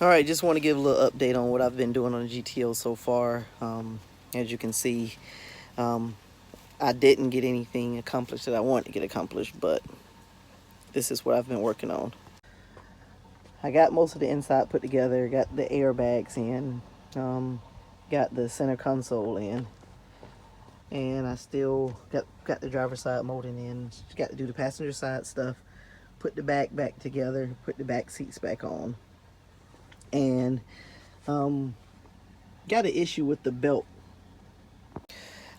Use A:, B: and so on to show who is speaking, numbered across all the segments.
A: Alright, just want to give a little update on what I've been doing on the GTO so far. As you can see, I didn't get anything accomplished that I wanted to get accomplished, but this is what I've been working on. I got most of the inside put together, got the airbags in, got the center console in, and I still got the driver's side molding in. Just got to do the passenger side stuff, put the back together, put the back seats back on, and got an issue with the belt.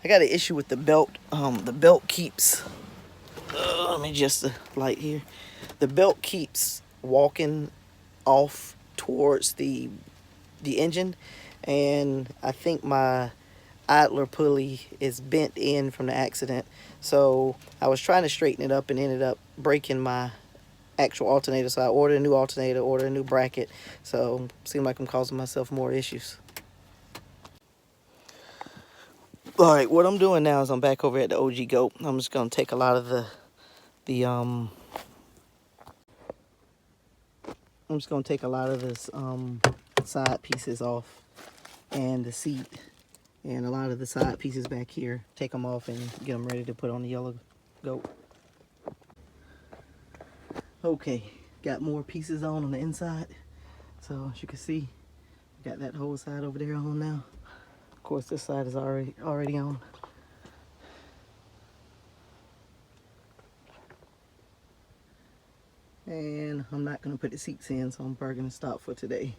A: I got an issue with the belt. The belt keeps, let me just the light here. The belt keeps walking off towards the engine, and I think my idler pulley is bent in from the accident. So I was trying to straighten it up and ended up breaking my actual alternator. So I ordered a new alternator, ordered a new bracket. So seems like I'm causing myself more issues. All right, what I'm doing now is I'm back over at the OG Goat. I'm just gonna take a lot of I'm just gonna take a lot of this side pieces off, and the seat, and a lot of the side pieces back here. Take them off and get them ready to put on the yellow Goat. Okay, got more pieces on the inside. So as you can see, got that whole side over there on now. Of course, this side is already on. And I'm not gonna put the seats in, so I'm probably gonna stop for today.